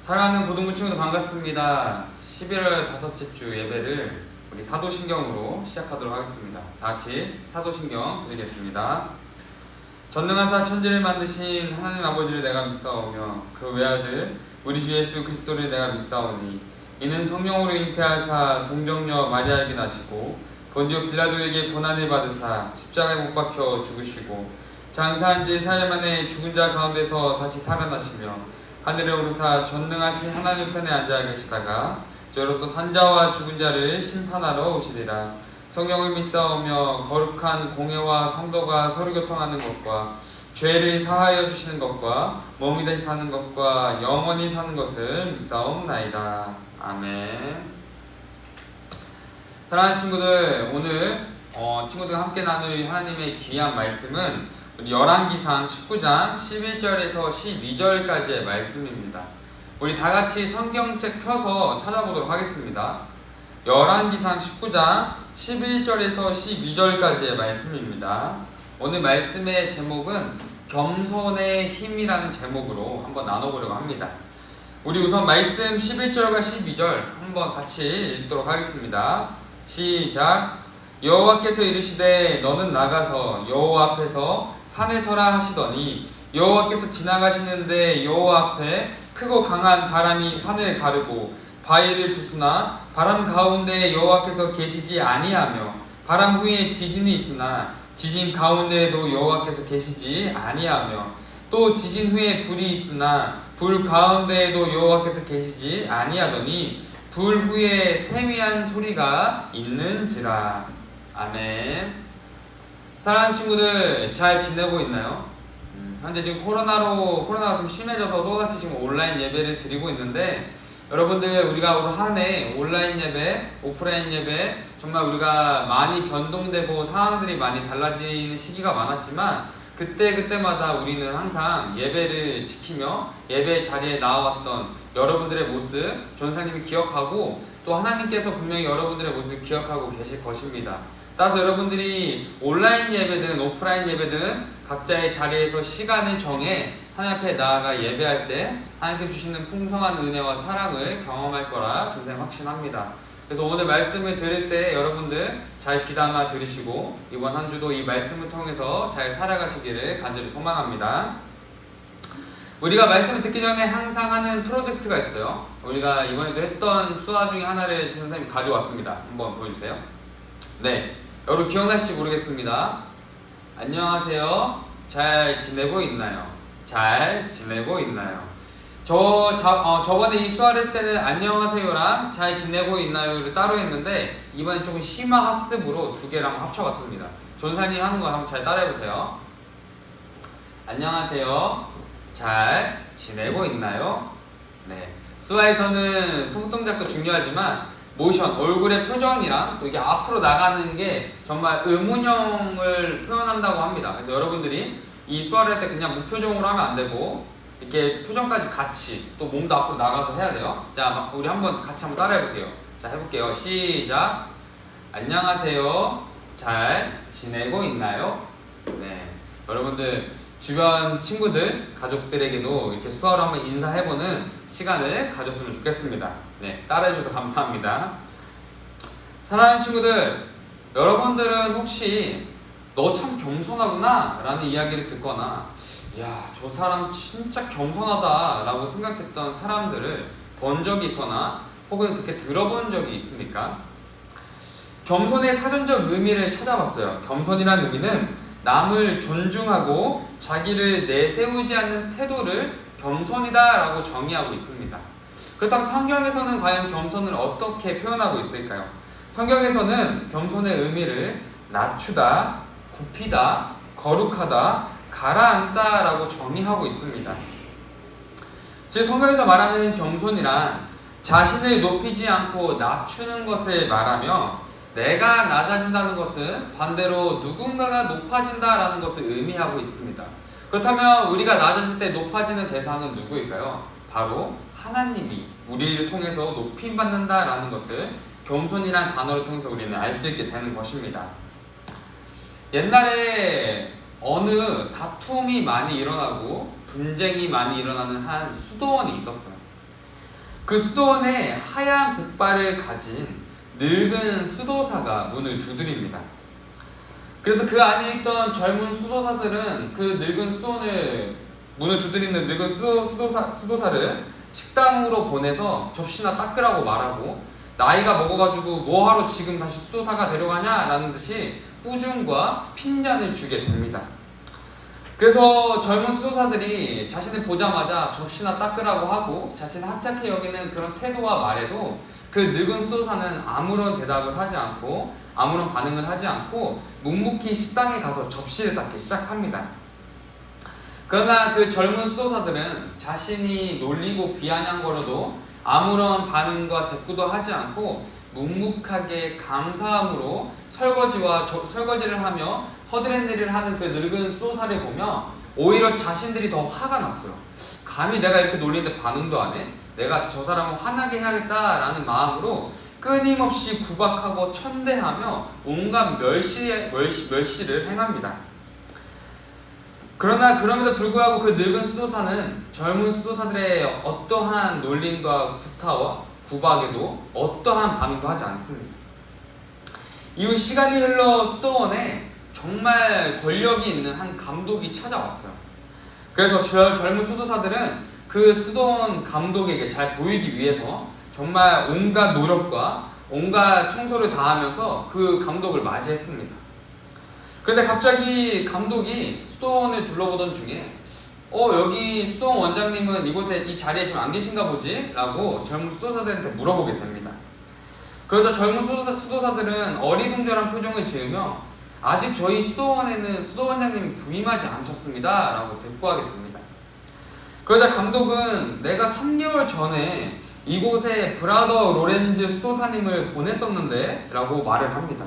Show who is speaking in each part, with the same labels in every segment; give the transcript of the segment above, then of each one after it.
Speaker 1: 사랑하는 고등부 친구들 반갑습니다. 11월 다섯째 주 예배를 우리 사도신경으로 시작하도록 하겠습니다. 다같이 사도신경 드리겠습니다. 전능하사 천지를 만드신 하나님 아버지를 내가 믿사오며 그 외아들 우리 주 예수 그리스도를 내가 믿사오니 이는 성령으로 잉태하사 동정녀 마리아에게 나시고 본디오 빌라도에게 고난을 받으사 십자가에 못 박혀 죽으시고 장사한 지 4일 만에 죽은 자 가운데서 다시 살아나시며 하늘에 오르사 전능하신 하나님 편에 앉아 계시다가 저로서 산자와 죽은 자를 심판하러 오시리라. 성령을 믿사오며 거룩한 공회와 성도가 서로 교통하는 것과 죄를 사하여 주시는 것과 몸이 다시 사는 것과 영원히 사는 것을 믿사옵나이다. 아멘. 사랑하는 친구들, 오늘 친구들과 함께 나눌 하나님의 귀한 말씀은 우리 열왕기상 19장 11절에서 12절까지의 말씀입니다. 우리 다같이 성경책 펴서 찾아보도록 하겠습니다. 열왕기상 19장 11절에서 12절까지의 말씀입니다. 오늘 말씀의 제목은 겸손의 힘이라는 제목으로 한번 나눠보려고 합니다. 우리 우선 말씀 11절과 12절 한번 같이 읽도록 하겠습니다. 시작. 여호와께서 이르시되 너는 나가서 여호와 앞에서 산에 서라 하시더니 여호와께서 지나가시는데 여호와 앞에 크고 강한 바람이 산을 가르고 바위를 부수나 바람 가운데 여호와께서 계시지 아니하며 바람 후에 지진이 있으나 지진 가운데에도 여호와께서 계시지 아니하며 또 지진 후에 불이 있으나 불 가운데에도 여호와께서 계시지 아니하더니 불 후에 세미한 소리가 있는지라. 아멘. 사랑하는 친구들 잘 지내고 있나요? 현재 지금 코로나가 좀 심해져서 또다시 지금 온라인 예배를 드리고 있는데 여러분들 우리가 올 한 해 온라인 예배, 오프라인 예배 정말 우리가 많이 변동되고 상황들이 많이 달라지는 시기가 많았지만 그때마다 우리는 항상 예배를 지키며 예배 자리에 나와왔던 여러분들의 모습 전사님이 기억하고 또 하나님께서 분명히 여러분들의 모습을 기억하고 계실 것입니다. 따라서 여러분들이 온라인 예배든 오프라인 예배든 각자의 자리에서 시간을 정해 하나님 앞에 나아가 예배할 때 하나님께서 주시는 풍성한 은혜와 사랑을 경험할 거라 전사님 확신합니다. 그래서 오늘 말씀을 들을 때 여러분들 잘 귀담아 들으시고 이번 한 주도 이 말씀을 통해서 잘 살아가시기를 간절히 소망합니다. 우리가 말씀을 듣기 전에 항상 하는 프로젝트가 있어요. 우리가 이번에도 했던 수화 중에 하나를 선생님이 가져왔습니다. 한번 보여주세요. 네, 여러분 기억나실지 모르겠습니다. 안녕하세요. 잘 지내고 있나요? 잘 지내고 있나요? 저번에 이 수화를 했을 때는 안녕하세요랑 잘 지내고 있나요를 따로 했는데 이번엔 조금 심화 학습으로 두 개를 한번 합쳐봤습니다. 전사님 하는 거 한번 잘 따라해보세요. 안녕하세요. 잘 지내고 있나요? 네. 수화에서는 손동작도 중요하지만 모션, 얼굴의 표정이랑 또 이게 앞으로 나가는 게 정말 의문형을 표현한다고 합니다. 그래서 여러분들이 이 수화를 할 때 그냥 무표정으로 하면 안 되고 이렇게 표정까지 같이 또 몸도 앞으로 나가서 해야 돼요. 자, 우리 같이 한번 따라해 볼게요. 자, 해볼게요. 시작. 안녕하세요. 잘 지내고 있나요? 네. 여러분들 주변 친구들, 가족들에게도 이렇게 수화로 한번 인사해보는 시간을 가졌으면 좋겠습니다. 네, 따라해줘서 감사합니다. 사랑하는 친구들, 여러분들은 혹시 너 참 겸손하구나 라는 이야기를 듣거나 야, 저 사람 진짜 겸손하다 라고 생각했던 사람들을 본 적이 있거나 혹은 그렇게 들어본 적이 있습니까? 겸손의 사전적 의미를 찾아봤어요. 겸손이라는 의미는 남을 존중하고 자기를 내세우지 않는 태도를 겸손이다 라고 정의하고 있습니다. 그렇다면 성경에서는 과연 겸손을 어떻게 표현하고 있을까요? 성경에서는 겸손의 의미를 낮추다, 굽히다, 거룩하다, 가라앉다 라고 정의하고 있습니다. 즉 성경에서 말하는 겸손이란 자신을 높이지 않고 낮추는 것을 말하며 내가 낮아진다는 것은 반대로 누군가가 높아진다라는 것을 의미하고 있습니다. 그렇다면 우리가 낮아질 때 높아지는 대상은 누구일까요? 바로 하나님이 우리를 통해서 높임받는다라는 것을 겸손이란 단어를 통해서 우리는 알 수 있게 되는 것입니다. 옛날에 어느 다툼이 많이 일어나고 분쟁이 많이 일어나는 한 수도원이 있었어요. 그 수도원에 하얀 백발을 가진 늙은 수도사가 문을 두드립니다. 그래서 그 안에 있던 젊은 수도사들은 그 늙은 수도원을 문을 두드리는 늙은 수도사를 식당으로 보내서 접시나 닦으라고 말하고, 나이가 먹어가지고 뭐하러 지금 다시 수도사가 데려가냐 라는 듯이 꾸중과 핀잔을 주게 됩니다. 그래서 젊은 수도사들이 자신을 보자마자 접시나 닦으라고 하고 자신을 하찮게 여기는 그런 태도와 말에도 그 늙은 수도사는 아무런 대답을 하지 않고 아무런 반응을 하지 않고 묵묵히 식당에 가서 접시를 닦기 시작합니다. 그러나 그 젊은 수도사들은 자신이 놀리고 비아냥거려도 아무런 반응과 대꾸도 하지 않고 묵묵하게 감사함으로 설거지를 하며 허드렛 일을 하는 그 늙은 수도사를 보며 오히려 자신들이 더 화가 났어요. 감히 내가 이렇게 놀리는데 반응도 안 해? 내가 저 사람을 화나게 해야겠다라는 마음으로 끊임없이 구박하고 천대하며 온갖 멸시를 행합니다. 그러나 그럼에도 불구하고 그 늙은 수도사는 젊은 수도사들의 어떠한 놀림과 구타와 구박에도 어떠한 반응도 하지 않습니다. 이후 시간이 흘러 수도원에 정말 권력이 있는 한 감독이 찾아왔어요. 그래서 젊은 수도사들은 그 수도원 감독에게 잘 보이기 위해서 정말 온갖 노력과 온갖 청소를 다하면서 그 감독을 맞이했습니다. 그런데 갑자기 감독이 수도원을 둘러보던 중에 여기 수도원 원장님은 이곳에 이 자리에 지금 안 계신가 보지? 라고 젊은 수도사들한테 물어보게 됩니다. 그러자 젊은 수도사들은 어리둥절한 표정을 지으며 아직 저희 수도원에는 수도원장님이 부임하지 않으셨습니다 라고 대꾸하게 됩니다. 그러자 감독은 내가 3개월 전에 이곳에 브라더 로렌즈 수도사님을 보냈었는데 라고 말을 합니다.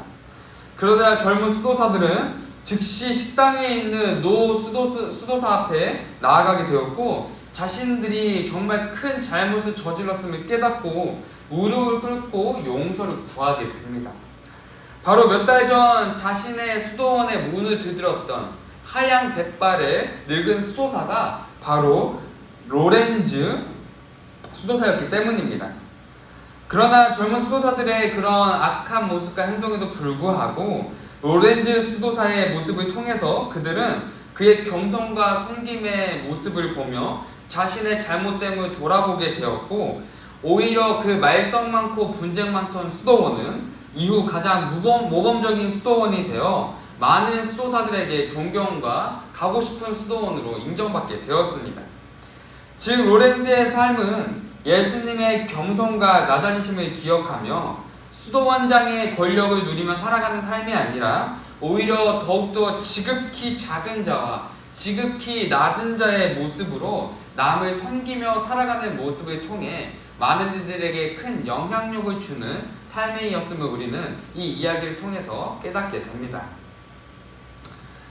Speaker 1: 그러자 젊은 수도사들은 즉시 식당에 있는 노 수도사 앞에 나아가게 되었고, 자신들이 정말 큰 잘못을 저질렀음을 깨닫고 무릎을 꿇고 용서를 구하게 됩니다. 바로 몇 달 전 자신의 수도원의 문을 두드렸던 하얀 백발의 늙은 수도사가 바로 로렌즈 수도사였기 때문입니다. 그러나 젊은 수도사들의 그런 악한 모습과 행동에도 불구하고 로렌즈 수도사의 모습을 통해서 그들은 그의 겸손과 섬김의 모습을 보며 자신의 잘못됨을 돌아보게 되었고, 오히려 그 말썽 많고 분쟁 많던 수도원은 이후 가장 모범적인 수도원이 되어 많은 수도사들에게 존경과 가고 싶은 수도원으로 인정받게 되었습니다. 즉 로렌즈의 삶은 예수님의 겸손과 낮아지심을 기억하며 수도원장의 권력을 누리며 살아가는 삶이 아니라 오히려 더욱더 지극히 작은 자와 지극히 낮은 자의 모습으로 남을 섬기며 살아가는 모습을 통해 많은 이들에게 큰 영향력을 주는 삶이었음을 우리는 이 이야기를 통해서 깨닫게 됩니다.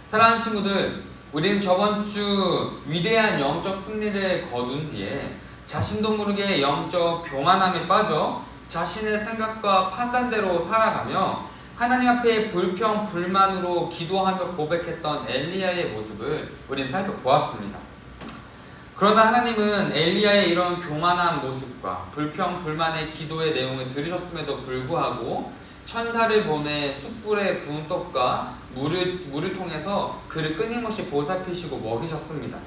Speaker 1: 사랑하는 친구들, 우리는 저번 주 위대한 영적 승리를 거둔 뒤에 자신도 모르게 영적 교만함에 빠져 자신의 생각과 판단대로 살아가며 하나님 앞에 불평 불만으로 기도하며 고백했던 엘리야의 모습을 우리는 살펴보았습니다. 그러나 하나님은 엘리야의 이런 교만한 모습과 불평 불만의 기도의 내용을 들으셨음에도 불구하고 천사를 보내 숯불에 구운 떡과 물을 통해서 그를 끊임없이 보살피시고 먹이셨습니다.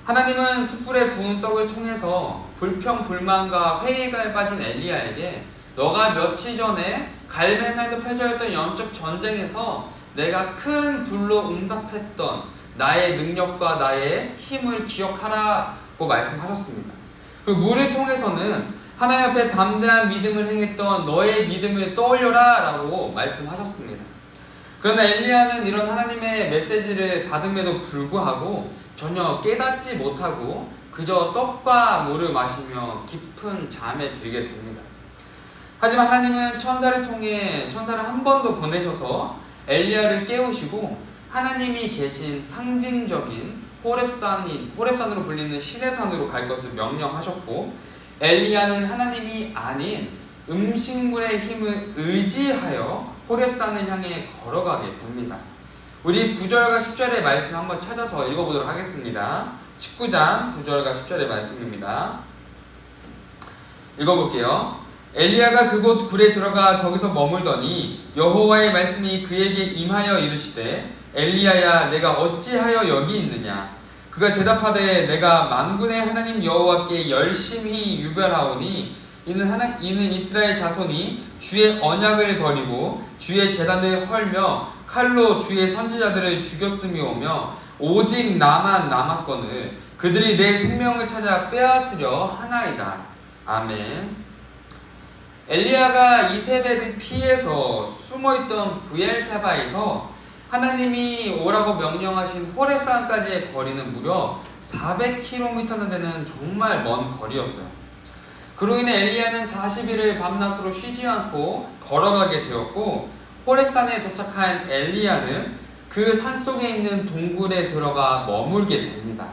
Speaker 1: 하나님은 숯불에 구운 떡을 통해서 불평 불만과 회의가에 빠진 엘리야에게 너가 며칠 전에 갈멜산에서 펼쳐졌던 영적 전쟁에서 내가 큰 불로 응답했던 나의 능력과 나의 힘을 기억하라고 말씀하셨습니다. 그리고 물을 통해서는 하나님 앞에 담대한 믿음을 행했던 너의 믿음을 떠올려라 라고 말씀하셨습니다. 그러나 엘리야는 이런 하나님의 메시지를 받음에도 불구하고 전혀 깨닫지 못하고 그저 떡과 물을 마시며 깊은 잠에 들게 됩니다. 하지만 하나님은 천사를 통해 천사를 한 번 더 보내셔서 엘리야를 깨우시고 하나님이 계신 상징적인 호렙산으로 불리는 신의 산으로 갈 것을 명령하셨고, 엘리야는 하나님이 아닌 음식물의 힘을 의지하여 호렙산을 향해 걸어가게 됩니다. 우리 9절과 10절의 말씀 한번 찾아서 읽어보도록 하겠습니다. 19장 9절과 10절의 말씀입니다. 읽어볼게요. 엘리야가 그곳 굴에 들어가 거기서 머물더니 여호와의 말씀이 그에게 임하여 이르시되 엘리야야 내가 어찌하여 여기 있느냐. 그가 대답하되 내가 만군의 하나님 여호와께 열심히 유별하오니 이는 이스라엘 자손이 주의 언약을 버리고 주의 제단을 헐며 칼로 주의 선지자들을 죽였음이오며 오직 나만 남았거늘 그들이 내 생명을 찾아 빼앗으려 하나이다. 아멘. 엘리야가 이세벨을 피해서 숨어있던 브엘세바에서 하나님이 오라고 명령하신 호렙산까지의 거리는 무려 400km나 되는 정말 먼 거리였어요. 그로 인해 엘리야는 40일을 밤낮으로 쉬지 않고 걸어가게 되었고 호렙산에 도착한 엘리야는 그 산속에 있는 동굴에 들어가 머물게 됩니다.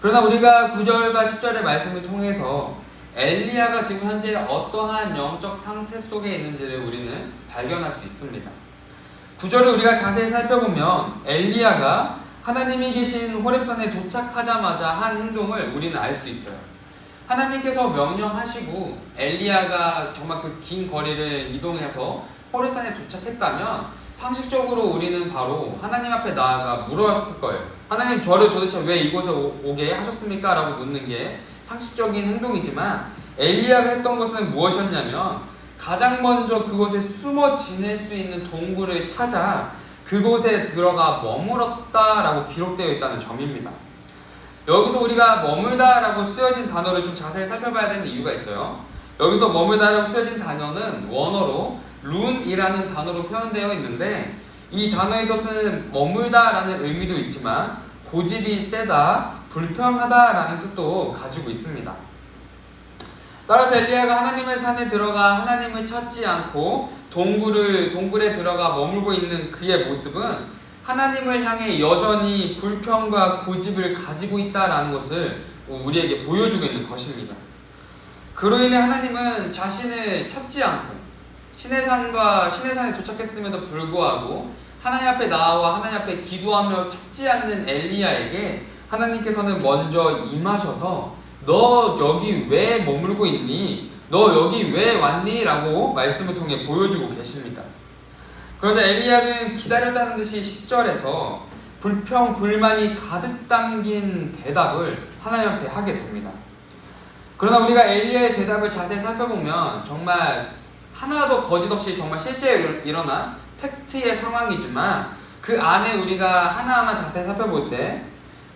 Speaker 1: 그러나 우리가 9절과 10절의 말씀을 통해서 엘리야가 지금 현재 어떠한 영적 상태 속에 있는지를 우리는 발견할 수 있습니다. 9절을 우리가 자세히 살펴보면 엘리야가 하나님이 계신 호렙산에 도착하자마자 한 행동을 우리는 알 수 있어요. 하나님께서 명령하시고 엘리야가 정말 그 긴 거리를 이동해서 호렙산에 도착했다면 상식적으로 우리는 바로 하나님 앞에 나아가 물었을 거예요. 하나님, 저를 도대체 왜 이곳에 오게 하셨습니까? 라고 묻는 게 상식적인 행동이지만 엘리야가 했던 것은 무엇이었냐면 가장 먼저 그곳에 숨어 지낼 수 있는 동굴을 찾아 그곳에 들어가 머물었다라고 기록되어 있다는 점입니다. 여기서 우리가 머물다라고 쓰여진 단어를 좀 자세히 살펴봐야 되는 이유가 있어요. 여기서 머물다라고 쓰여진 단어는 원어로 룬이라는 단어로 표현되어 있는데 이 단어의 뜻은 머물다라는 의미도 있지만 고집이 세다, 불평하다라는 뜻도 가지고 있습니다. 따라서 엘리야가 하나님의 산에 들어가 하나님을 찾지 않고 동굴에 들어가 머물고 있는 그의 모습은 하나님을 향해 여전히 불평과 고집을 가지고 있다라는 것을 우리에게 보여주고 있는 것입니다. 그로 인해 하나님은 자신을 찾지 않고 시내산에 도착했음에도 불구하고 하나님 앞에 나와 하나님 앞에 기도하며 찾지 않는 엘리야에게 하나님께서는 먼저 임하셔서 너 여기 왜 머물고 있니? 너 여기 왜 왔니? 라고 말씀을 통해 보여주고 계십니다. 그러자 엘리야는 기다렸다는 듯이 10절에서 불평, 불만이 가득 담긴 대답을 하나님 앞에 하게 됩니다. 그러나 우리가 엘리야의 대답을 자세히 살펴보면 정말 하나도 거짓없이 정말 실제 일어난 팩트의 상황이지만 그 안에 우리가 하나하나 자세히 살펴볼 때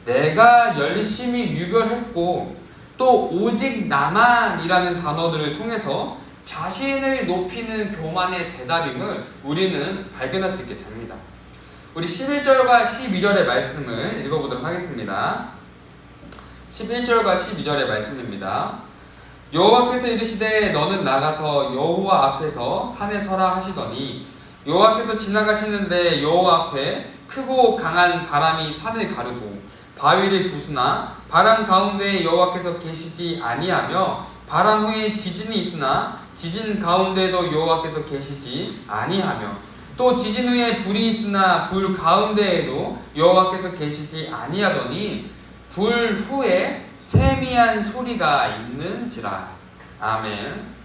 Speaker 1: 내가 열심히 유별했고 또 오직 나만이라는 단어들을 통해서 자신을 높이는 교만의 대답임을 우리는 발견할 수 있게 됩니다. 우리 11절과 12절의 말씀을 읽어보도록 하겠습니다. 11절과 12절의 말씀입니다. 여호와께서 이르시되 너는 나가서 여호와 앞에서 산에 서라 하시더니 여호와께서 지나가시는데 여호와 앞에 크고 강한 바람이 산을 가르고 바위를 부수나 바람 가운데에 여호와께서 계시지 아니하며 바람 후에 지진이 있으나 지진 가운데에도 여호와께서 계시지 아니하며 또 지진 후에 불이 있으나 불 가운데에도 여호와께서 계시지 아니하더니 불 후에 세미한 소리가 있는지라. 아멘.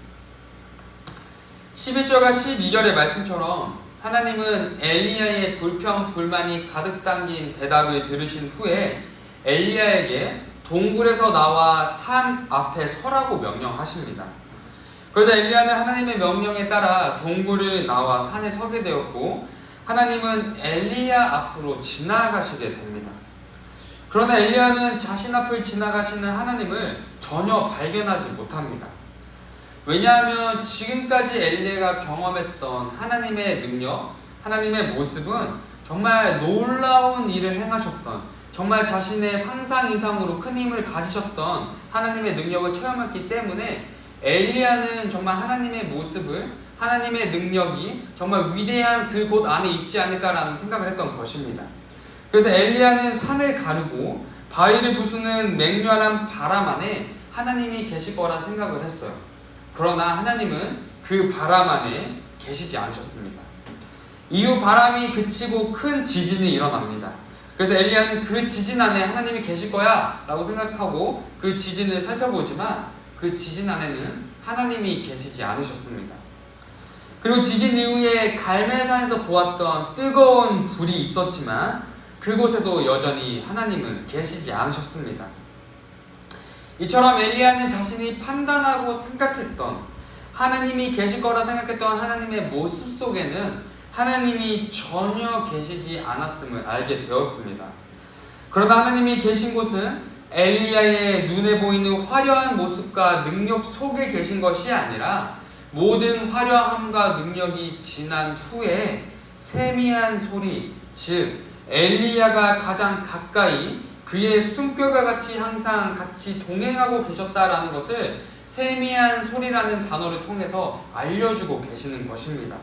Speaker 1: 11절과 12절의 말씀처럼 하나님은 엘리야의 불평, 불만이 가득 담긴 대답을 들으신 후에 엘리야에게 동굴에서 나와 산 앞에 서라고 명령하십니다. 그러자 엘리야는 하나님의 명령에 따라 동굴을 나와 산에 서게 되었고 하나님은 엘리야 앞으로 지나가시게 됩니다. 그러나 엘리야는 자신 앞을 지나가시는 하나님을 전혀 발견하지 못합니다. 왜냐하면 지금까지 엘리야가 경험했던 하나님의 능력, 하나님의 모습은 정말 놀라운 일을 행하셨던, 정말 자신의 상상 이상으로 큰 힘을 가지셨던 하나님의 능력을 체험했기 때문에 엘리야는 정말 하나님의 모습을, 하나님의 능력이 정말 위대한 그곳 안에 있지 않을까라는 생각을 했던 것입니다. 그래서 엘리야는 산을 가르고 바위를 부수는 맹렬한 바람 안에 하나님이 계실 거라 생각을 했어요. 그러나 하나님은 그 바람 안에 계시지 않으셨습니다. 이후 바람이 그치고 큰 지진이 일어납니다. 그래서 엘리야는 그 지진 안에 하나님이 계실 거야 라고 생각하고 그 지진을 살펴보지만 그 그 지진 안에는 하나님이 계시지 않으셨습니다. 그리고 지진 이후에 갈멜산에서 보았던 뜨거운 불이 있었지만 그곳에도 여전히 하나님은 계시지 않으셨습니다. 이처럼 엘리야는 자신이 판단하고 생각했던, 하나님이 계실 거라 생각했던 하나님의 모습 속에는 하나님이 전혀 계시지 않았음을 알게 되었습니다. 그러나 하나님이 계신 곳은 엘리야의 눈에 보이는 화려한 모습과 능력 속에 계신 것이 아니라 모든 화려함과 능력이 지난 후에 세미한 소리, 즉 엘리야가 가장 가까이 그의 숨결과 같이 항상 같이 동행하고 계셨다라는 것을 세미한 소리라는 단어를 통해서 알려주고 계시는 것입니다.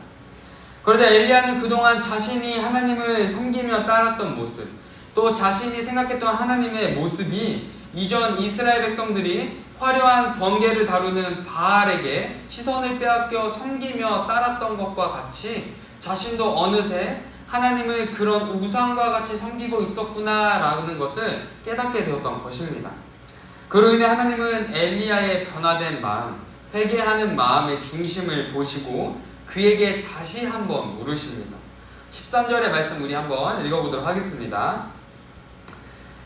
Speaker 1: 그러자 엘리야는 그동안 자신이 하나님을 섬기며 따랐던 모습, 또 자신이 생각했던 하나님의 모습이 이전 이스라엘 백성들이 화려한 번개를 다루는 바알에게 시선을 빼앗겨 섬기며 따랐던 것과 같이 자신도 어느새 하나님을 그런 우상과 같이 섬기고 있었구나라는 것을 깨닫게 되었던 것입니다. 그로 인해 하나님은 엘리야의 변화된 마음, 회개하는 마음의 중심을 보시고 그에게 다시 한번 물으십니다. 13절의 말씀 우리 한번 읽어보도록 하겠습니다.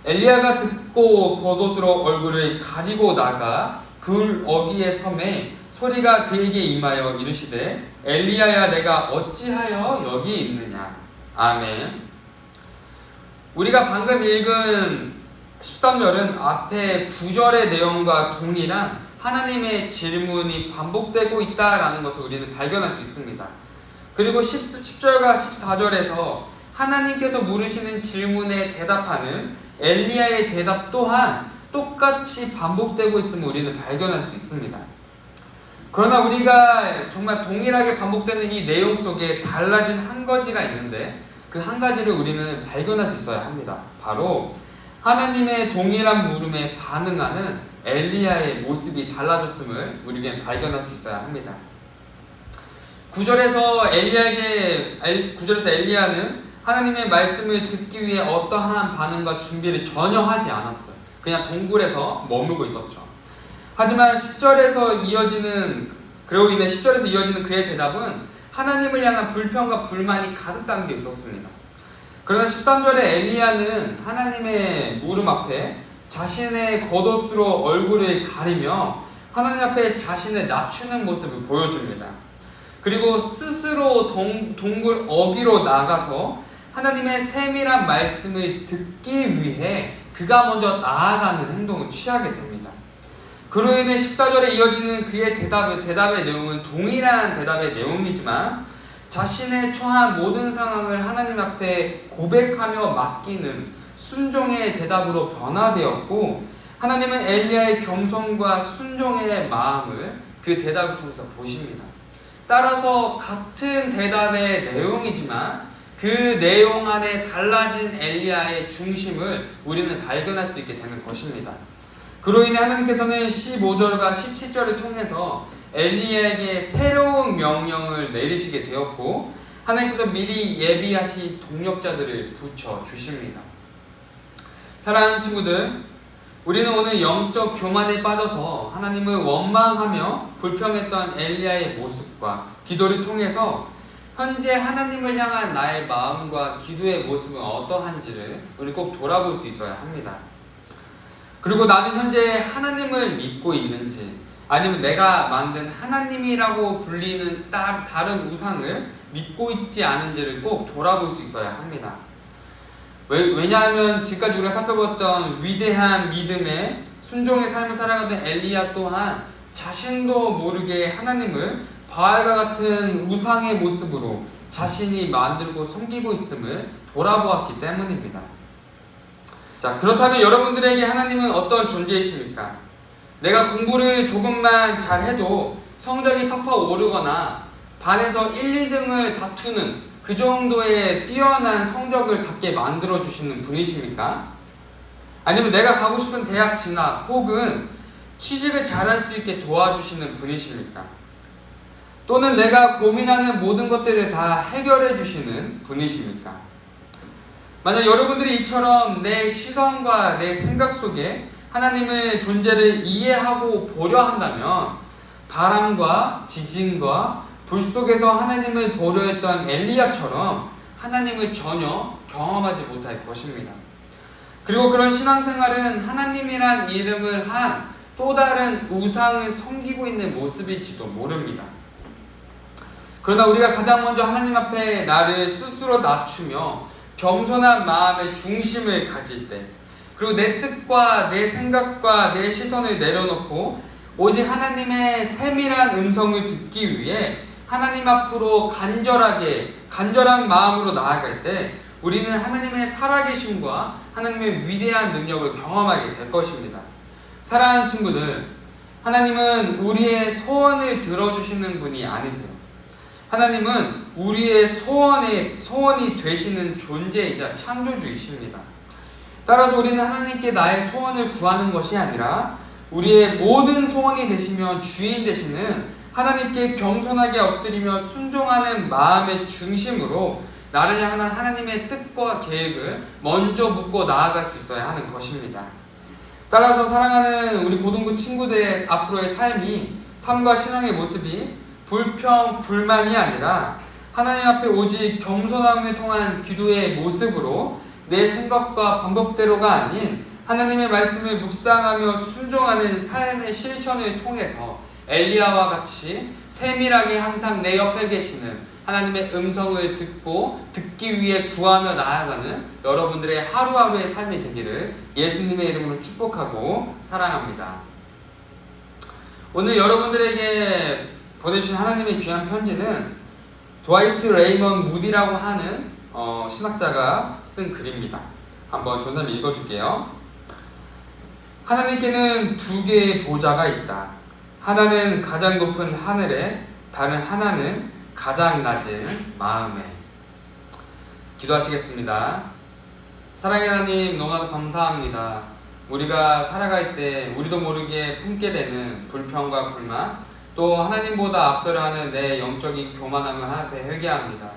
Speaker 1: 엘리야가 듣고 겉옷으로 얼굴을 가리고 나가 굴 어귀의 섬에 소리가 그에게 임하여 이르시되 엘리야야 내가 어찌하여 여기 있느냐. 아멘. 우리가 방금 읽은 13절은 앞에 9절의 내용과 동일한 하나님의 질문이 반복되고 있다라는 것을 우리는 발견할 수 있습니다. 그리고 10절과 14절에서 하나님께서 물으시는 질문에 대답하는 엘리야의 대답 또한 똑같이 반복되고 있음을 우리는 발견할 수 있습니다. 그러나 우리가 정말 동일하게 반복되는 이 내용 속에 달라진 한 가지가 있는데 그 한 가지를 우리는 발견할 수 있어야 합니다. 바로 하나님의 동일한 물음에 반응하는 엘리야의 모습이 달라졌음을 우리는 발견할 수 있어야 합니다. 9절에서 엘리야는 하나님의 말씀을 듣기 위해 어떠한 반응과 준비를 전혀 하지 않았어요. 그냥 동굴에서 머물고 있었죠. 하지만 10절에서 이어지는 그의 대답은 하나님을 향한 불평과 불만이 가득 담겨 있었습니다. 그러나 13절에 엘리야는 하나님의 물음 앞에 자신의 겉옷으로 얼굴을 가리며 하나님 앞에 자신을 낮추는 모습을 보여줍니다. 그리고 스스로 동굴 어귀로 나가서 하나님의 세밀한 말씀을 듣기 위해 그가 먼저 나아가는 행동을 취하게 됩니다. 그로 인해 14절에 이어지는 그의 대답의 내용은 동일한 대답의 내용이지만 자신의 처한 모든 상황을 하나님 앞에 고백하며 맡기는 순종의 대답으로 변화되었고 하나님은 엘리야의 겸손과 순종의 마음을 그 대답을 통해서 보십니다. 따라서 같은 대답의 내용이지만 그 내용 안에 달라진 엘리야의 중심을 우리는 발견할 수 있게 되는 것입니다. 그로 인해 하나님께서는 15절과 17절을 통해서 엘리야에게 새로운 명령을 내리시게 되었고 하나님께서 미리 예비하신 동력자들을 붙여주십니다. 사랑하는 친구들, 우리는 오늘 영적 교만에 빠져서 하나님을 원망하며 불평했던 엘리야의 모습과 기도를 통해서 현재 하나님을 향한 나의 마음과 기도의 모습은 어떠한지를 우리 꼭 돌아볼 수 있어야 합니다. 그리고 나는 현재 하나님을 믿고 있는지 아니면 내가 만든 하나님이라고 불리는 다른 우상을 믿고 있지 않은지를 꼭 돌아볼 수 있어야 합니다. 왜냐하면 지금까지 우리가 살펴봤던 위대한 믿음의 순종의 삶을 살아가던 엘리야 또한 자신도 모르게 하나님을 바알과 같은 우상의 모습으로 자신이 만들고 섬기고 있음을 돌아보았기 때문입니다. 자, 그렇다면 여러분들에게 하나님은 어떤 존재이십니까? 내가 공부를 조금만 잘해도 성적이 팍팍 오르거나 반에서 1, 2등을 다투는 그 정도의 뛰어난 성적을 갖게 만들어주시는 분이십니까? 아니면 내가 가고 싶은 대학 진학 혹은 취직을 잘할 수 있게 도와주시는 분이십니까? 또는 내가 고민하는 모든 것들을 다 해결해 주시는 분이십니까? 만약 여러분들이 이처럼 내 시선과 내 생각 속에 하나님의 존재를 이해하고 보려 한다면 바람과 지진과 불 속에서 하나님을 보려 했던 엘리야처럼 하나님을 전혀 경험하지 못할 것입니다. 그리고 그런 신앙생활은 하나님이란 이름을 한 또 다른 우상을 섬기고 있는 모습일지도 모릅니다. 그러나 우리가 가장 먼저 하나님 앞에 나를 스스로 낮추며 겸손한 마음의 중심을 가질 때, 그리고 내 뜻과 내 생각과 내 시선을 내려놓고 오직 하나님의 세밀한 음성을 듣기 위해 하나님 앞으로 간절한 마음으로 나아갈 때 우리는 하나님의 살아계심과 하나님의 위대한 능력을 경험하게 될 것입니다. 사랑하는 친구들, 하나님은 우리의 소원을 들어주시는 분이 아니세요. 하나님은 우리의 소원이 되시는 존재이자 창조주이십니다. 따라서 우리는 하나님께 나의 소원을 구하는 것이 아니라 우리의 모든 소원이 되시며 주인 되시는 하나님께 겸손하게 엎드리며 순종하는 마음의 중심으로 나를 향한 하나님의 뜻과 계획을 먼저 묻고 나아갈 수 있어야 하는 것입니다. 따라서 사랑하는 우리 고등부 친구들의 앞으로의 삶과 신앙의 모습이 불평, 불만이 아니라 하나님 앞에 오직 겸손함을 통한 기도의 모습으로 내 생각과 방법대로가 아닌 하나님의 말씀을 묵상하며 순종하는 삶의 실천을 통해서 엘리야와 같이 세밀하게 항상 내 옆에 계시는 하나님의 음성을 듣기 위해 구하며 나아가는 여러분들의 하루하루의 삶이 되기를 예수님의 이름으로 축복하고 사랑합니다. 오늘 여러분들에게 보내주신 하나님의 귀한 편지는 드와이트 레이먼 무디라고 하는 신학자가 쓴 글입니다. 한번 전사님 읽어줄게요. 하나님께는 두 개의 보좌가 있다. 하나는 가장 높은 하늘에, 다른 하나는 가장 낮은 마음에. 기도하시겠습니다. 사랑의 하나님, 너무나도 감사합니다. 우리가 살아갈 때 우리도 모르게 품게 되는 불평과 불만, 또 하나님보다 앞서려 하는 내 영적인 교만함을 하나님 앞에 회개합니다.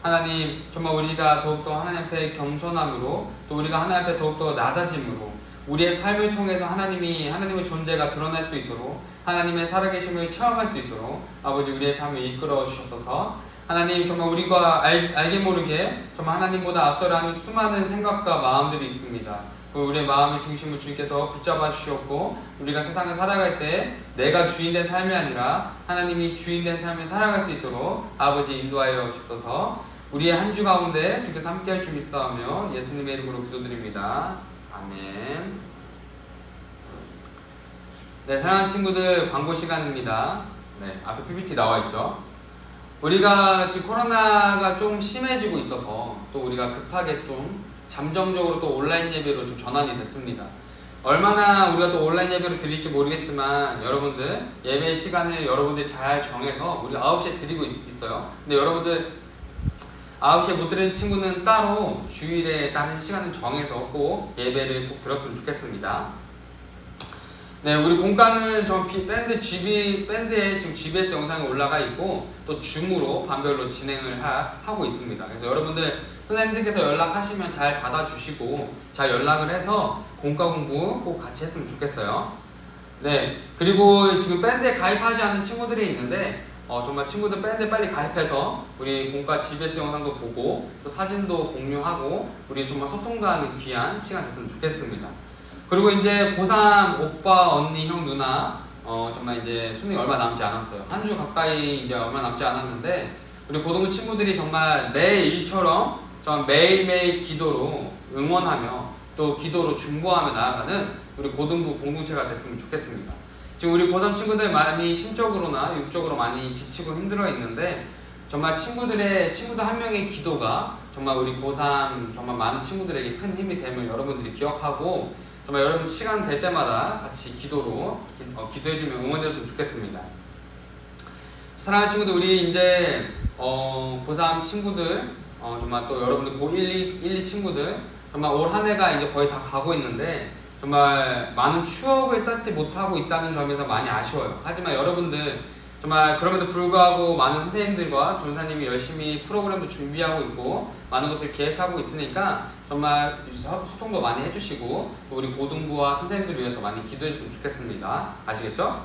Speaker 1: 하나님, 정말 우리가 더욱더 하나님 앞에 겸손함으로, 또 우리가 하나님 앞에 더욱더 낮아짐으로 우리의 삶을 통해서 하나님의 존재가 드러날 수 있도록, 하나님의 살아계심을 체험할 수 있도록 아버지 우리의 삶을 이끌어 주셔서 하나님, 정말 우리가 알게 모르게 정말 하나님보다 앞서려 하는 수많은 생각과 마음들이 있습니다. 우리의 마음의 중심을 주님께서 붙잡아 주셨고, 우리가 세상을 살아갈 때 내가 주인된 삶이 아니라 하나님이 주인된 삶을 살아갈 수 있도록 아버지 인도하여 주셔서 우리의 한 주 가운데 주께서 함께할 줄 믿사오며 예수님의 이름으로 기도드립니다. 아멘. 네, 사랑하는 친구들, 광고 시간입니다. 네, 앞에 PPT 나와 있죠. 우리가 지금 코로나가 좀 심해지고 있어서 또 우리가 급하게 좀 잠정적으로 또 온라인 예배로 좀 전환이 됐습니다. 얼마나 우리가 또 온라인 예배로 드릴지 모르겠지만 여러분들 예배 시간을 여러분들이 잘 정해서 우리가 9시에 드리고 있어요. 근데 여러분들 9시에 못 드리는 친구는 따로 주일에 다른 시간을 정해서 꼭 예배를 꼭 들었으면 좋겠습니다. 네, 우리 공과는 밴드에 지금 GBS 영상이 올라가 있고 또 줌으로 반별로 진행을 하고 있습니다. 그래서 여러분들 선생님들께서 연락하시면 잘 받아주시고 잘 연락을 해서 공과 공부 꼭 같이 했으면 좋겠어요. 네, 그리고 지금 밴드에 가입하지 않은 친구들이 있는데 정말 친구들 밴드에 빨리 가입해서 우리 공과 GBS 영상도 보고 또 사진도 공유하고 우리 정말 소통하는 귀한 시간 됐으면 좋겠습니다. 그리고 이제 고3 오빠, 언니, 형, 누나 정말 이제 수능이 얼마 남지 않았어요. 한 주 가까이 이제 얼마 남지 않았는데 우리 고등부 친구들이 정말 내 일처럼 정말 매일매일 기도로 응원하며 또 기도로 중보하며 나아가는 우리 고등부 공동체가 됐으면 좋겠습니다. 지금 우리 고3 친구들 많이 심적으로나 육적으로 많이 지치고 힘들어 있는데 정말 친구들 한 명의 기도가 정말 우리 고3 정말 많은 친구들에게 큰 힘이 됨을 여러분들이 기억하고 정말 여러분 시간 될 때마다 같이 기도로 기도해주면 응원해줬으면 좋겠습니다. 사랑하는 친구들, 우리 이제 고3 친구들 정말 또 여러분들 고1, 2 친구들 정말 올 한 해가 이제 거의 다 가고 있는데 정말 많은 추억을 쌓지 못하고 있다는 점에서 많이 아쉬워요. 하지만 여러분들 정말 그럼에도 불구하고 많은 선생님들과 전사님이 열심히 프로그램도 준비하고 있고 많은 것들을 계획하고 있으니까 정말 소통도 많이 해주시고 또 우리 고등부와 선생님들 위해서 많이 기도해 주시면 좋겠습니다. 아시겠죠?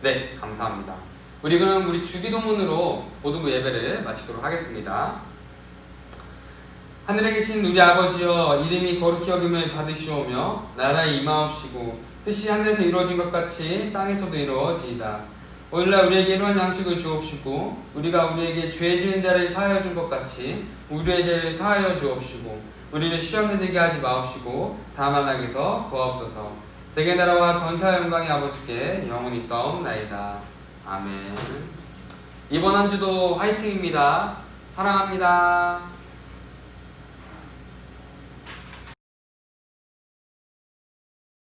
Speaker 1: 네, 감사합니다. 우리 그럼 우리 주기도문으로 고등부 예배를 마치도록 하겠습니다. 하늘에 계신 우리 아버지여, 이름이 거룩히 여김을 받으시오며 나라에 임하옵시고 뜻이 하늘에서 이루어진 것 같이 땅에서도 이루어지이다. 오늘날 우리에게 일용할 양식을 주옵시고 우리가 우리에게 죄 지은 자를 사하여 준 것 같이 우리의 죄를 사하여 주옵시고 우리를 시험에 들게 하지 마옵시고 다만 악에서 구하옵소서. 대개 나라와 권사와 영광의 아버지께 영원히 싸움나이다. 아멘. 이번 한 주도 화이팅입니다. 사랑합니다.